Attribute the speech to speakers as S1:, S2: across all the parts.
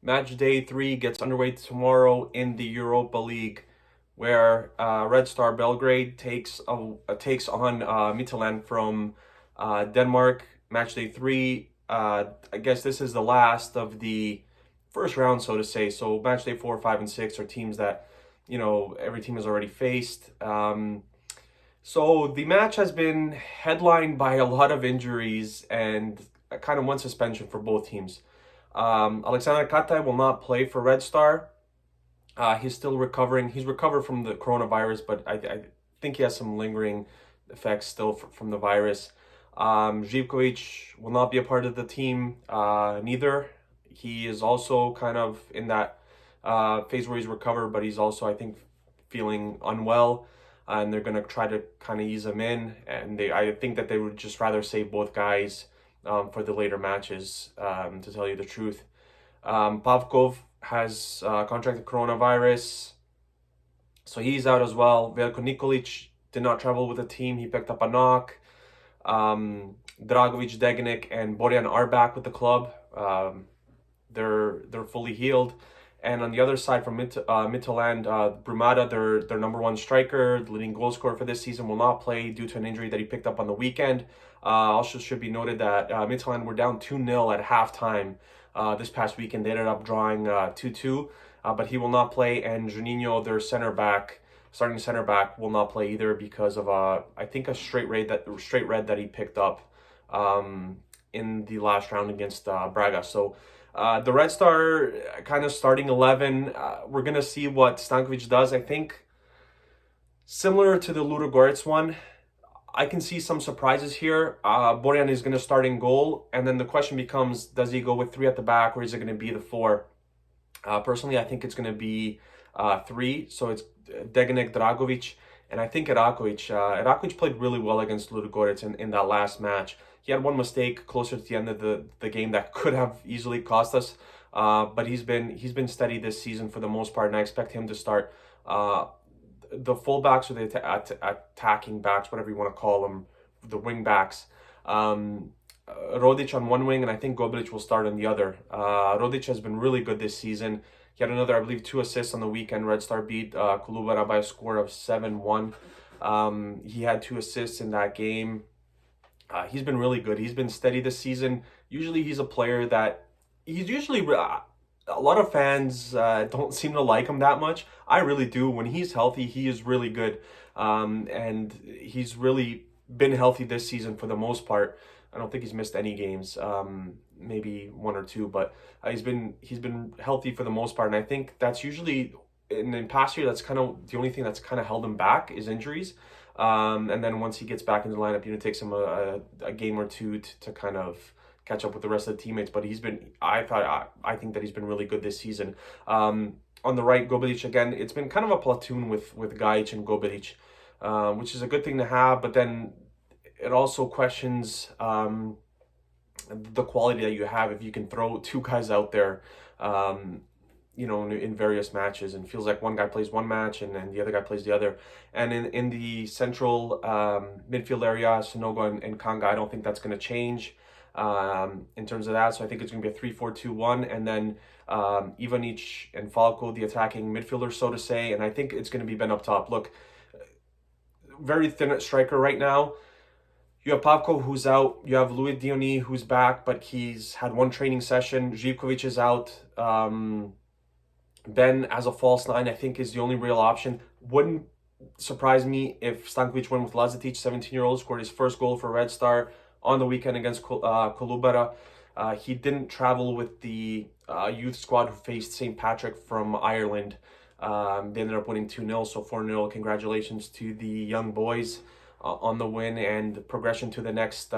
S1: Match day 3 gets underway tomorrow in the Europa League, where Red Star Belgrade takes on Midtjylland from Denmark. Match day 3. I guess this is the last of the first round, so to say. So match day 4, 5, and 6 are teams that every team has already faced. So the match has been headlined by a lot of injuries and kind of one suspension for both teams. Alexander Katai will not play for Red Star. He's still recovering. He's recovered from the coronavirus, but I think he has some lingering effects still from the virus. Živkovic will not be a part of the team neither. He is also kind of in that phase where he's recovered, but he's also, I think, feeling unwell. And they're going to try to kind of ease him in. And I think that they would just rather save both guys for the later matches, to tell you the truth. Pavkov has contracted coronavirus, so he's out as well. Veljko Nikolic did not travel with the team. He picked up a knock. Dragovic, Degenek, and Borjan are back with the club. They're fully healed. And on the other side, from Midtjylland, Brumada, their number one striker, the leading goal scorer for this season, will not play due to an injury that he picked up on the weekend. Also should be noted that Midtjylland were down 2-0 at halftime this past weekend. They ended up drawing 2-2, but he will not play. And Juninho, their starting center back, will not play either because of I think a straight red that he picked up in the last round against Braga. So the Red Star kind of starting 11, we're going to see what Stankovic does. I think similar to the Ludogorets one, I can see some surprises here. Borjan is going to start in goal, and then the question becomes, does he go with 3 at the back, or is it going to be the 4? Personally, I think it's going to be 3, so it's Degenek, Dragovic, and I think Erakovic played really well against Ludogorets in that last match. He had one mistake closer to the end of the game that could have easily cost us, but he's been steady this season for the most part, and I expect him to start. The fullbacks or the attacking backs, whatever you want to call them, the wing backs. Rodic on one wing, and I think Gobilic will start on the other. Rodic has been really good this season. He had another, I believe, 2 assists on the weekend. Red Star beat Kolubara by a score of 7-1. He had 2 assists in that game. He's been really good. He's been steady this season. Usually he's a player that he's usually a lot of fans don't seem to like him that much. I really do. When he's healthy, he is really good. And he's really been healthy this season for the most part. I don't think he's missed any games, maybe 1 or 2, but he's been healthy for the most part. And I think that's usually in past year, that's kind of the only thing that's kind of held him back is injuries. And then once he gets back in the lineup, it takes him a game or two to kind of catch up with the rest of the teammates. But I think that he's been really good this season. On the right, Gobilic again. It's been kind of a platoon with Gajic and Gobilic, which is a good thing to have. But then it also questions the quality that you have if you can throw 2 guys out there. In various matches, and feels like one guy plays one match and then the other guy plays the other. And in the central midfield area, Sonogo and Kanga, I don't think that's going to change in terms of that. So I think it's going to be a 3-4-2-1, and then Ivanic and Falco, the attacking midfielder, so to say. And I think it's going to be Ben up top. Look, very thin striker right now. You have Pavkov, who's out. You have Louis Diony, who's back, but he's had 1 training session. Živkovic is out. Ben as a false 9, I think, is the only real option. Wouldn't surprise me if Stankovic went with Lazetic, 17-year-old, scored his first goal for Red Star on the weekend against Kolubara. He didn't travel with the youth squad who faced St. Patrick from Ireland. They ended up winning 2-0, so 4-0. Congratulations to the young boys on the win and progression to the next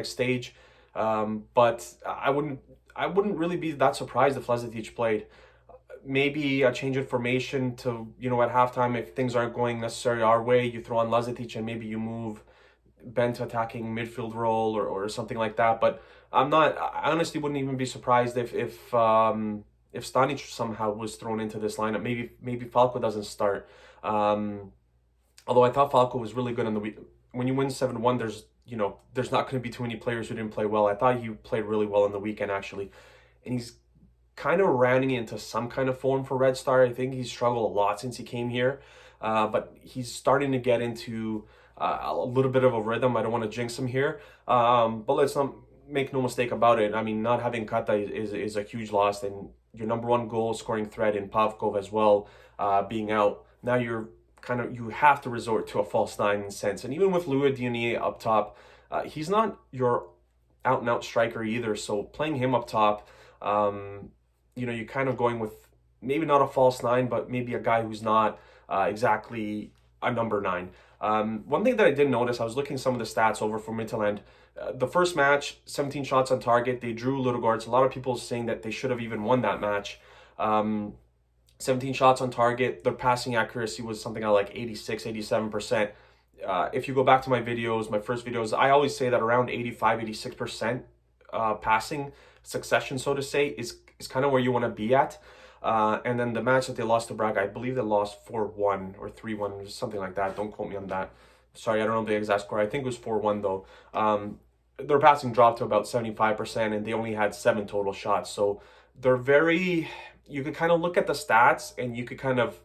S1: stage. But I wouldn't really be that surprised if Lazetic played. Maybe a change in formation to, at halftime, if things aren't going necessarily our way, you throw on Lazetic and maybe you move Ben to attacking midfield role or something like that. But I honestly wouldn't even be surprised if Stanic somehow was thrown into this lineup. Maybe Falco doesn't start. Although I thought Falco was really good on the week. When you win 7-1, there's not going to be too many players who didn't play well. I thought he played really well on the weekend, actually. And he's kind of rounding into some kind of form for Red Star. I think he's struggled a lot since he came here, but he's starting to get into a little bit of a rhythm. I don't want to jinx him here, but let's not make no mistake about it. I mean, not having Kata is a huge loss, and your number one goal scoring threat in Pavkov as well being out. Now you have to resort to a false nine in a sense, and even with Louis Diony up top, he's not your out and out striker either. So playing him up top, you're kind of going with maybe not a false nine, but maybe a guy who's not exactly a number nine. One thing that I did notice, I was looking some of the stats over for Midtjylland. The first match, 17 shots on target. They drew Ludogorets. A lot of people saying that they should have even won that match. 17 shots on target. Their passing accuracy was something like 86, 87%. If you go back to my videos, my first videos, I always say that around 85, 86% passing succession, so to say, is kind of where you want to be at. And then the match that they lost to Braga, I believe they lost 4-1 or 3-1 or something like that. Don't quote me on that. Sorry, I don't know the exact score. I think it was 4-1 though. Their passing dropped to about 75% and they only had 7 total shots. So they're you could kind of look at the stats and you could kind of,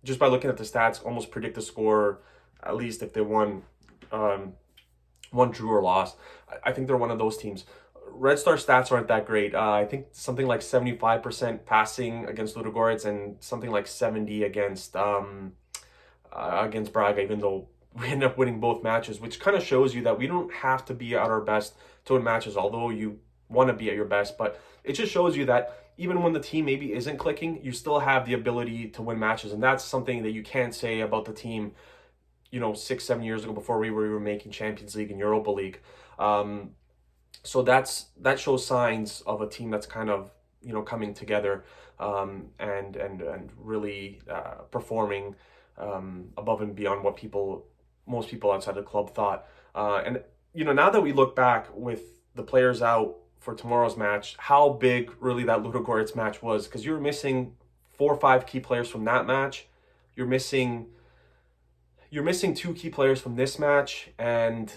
S1: just by looking at the stats, almost predict the score, at least if they won, drew or lost. I think they're one of those teams. Red Star stats aren't that great. I think something like 75% passing against Ludogorets and something like 70 against Braga, even though we end up winning both matches, which kind of shows you that we don't have to be at our best to win matches, although you want to be at your best. But it just shows you that even when the team maybe isn't clicking, you still have the ability to win matches. And that's something that you can't say about the team, 6-7 years ago before we were making Champions League and Europa League. So that shows signs of a team that's kind of coming together and really performing above and beyond what most people outside the club thought. And now that we look back with the players out for tomorrow's match, how big really that Ludogorets match was, because you're missing 4 or 5 key players from that match. You're missing 2 key players from this match, and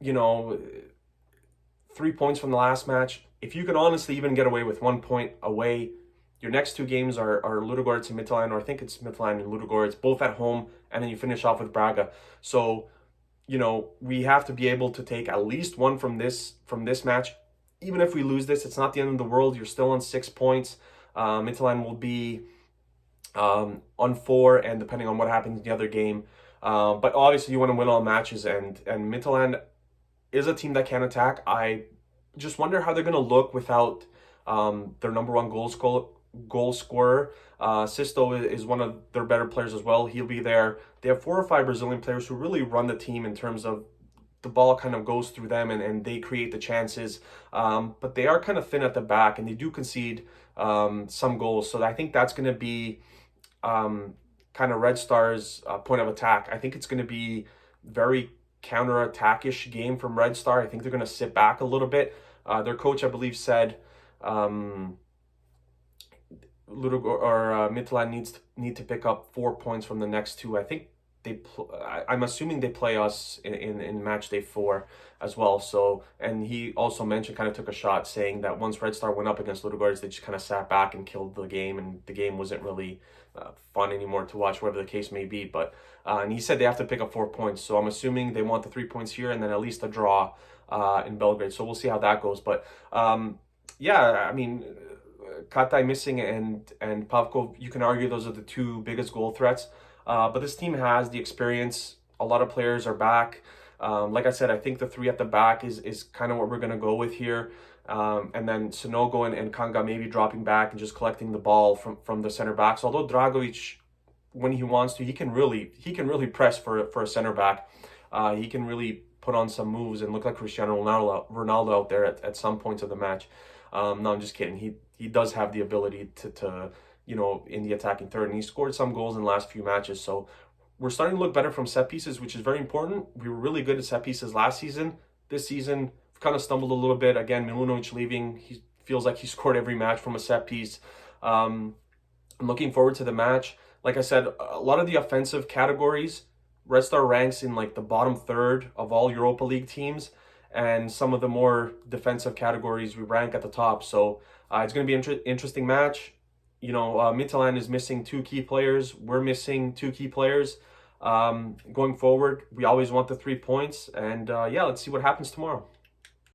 S1: 3 points from the last match. If you can honestly even get away with 1 point away, your next 2 games are Ludogorets and Midtjylland, or I think it's Midtjylland and Ludogorets, both at home, and then you finish off with Braga. So, we have to be able to take at least 1 from this match. Even if we lose this, it's not the end of the world. You're still on 6 points. Midtjylland will be on 4, and depending on what happens in the other game. But obviously, you want to win all matches, and Midtjylland is a team that can attack. I just wonder how they're going to look without their number one goal scorer. Sisto is one of their better players as well. He'll be there. They have 4 or 5 Brazilian players who really run the team in terms of the ball kind of goes through them and they create the chances. But they are kind of thin at the back and they do concede some goals. So I think that's going to be kind of Red Star's point of attack. I think it's going to be very counter-attack-ish game from Red Star. I think they're going to sit back a little bit. Their coach, I believe, said Midtjylland need to pick up 4 points from the next 2. I think I'm assuming they play us in match day 4 as well. So, and he also mentioned, kind of took a shot saying that once Red Star went up against Ludogorets, they just kind of sat back and killed the game, and the game wasn't really fun anymore to watch, whatever the case may be. But and he said they have to pick up 4 points. So I'm assuming they want the 3 points here and then at least a draw in Belgrade. So we'll see how that goes. But yeah, I mean, Katai missing and Pavkov, you can argue those are the 2 biggest goal threats. But this team has the experience. A lot of players are back. Like I said, I think the 3 at the back is kind of what we're going to go with here. And then Sonogo and Kanga maybe dropping back and just collecting the ball from the center backs. Although Dragovic, when he wants to, he can really press for a center back. He can really put on some moves and look like Cristiano Ronaldo out there at some points of the match. No, I'm just kidding. He does have the ability to in the attacking third, and he scored some goals in the last few matches. So we're starting to look better from set pieces, which is very important. We were really good at set pieces last season. This season, we've kind of stumbled a little bit. Again, Milunovic leaving, he feels like he scored every match from a set piece. I'm looking forward to the match. Like I said, a lot of the offensive categories, Red Star ranks in like the bottom third of all Europa League teams, and some of the more defensive categories we rank at the top. So It's going to be an interesting match. Midtjylland is missing two key players. We're missing two key players. Going forward, we always want the 3 points. And yeah, let's see what happens tomorrow.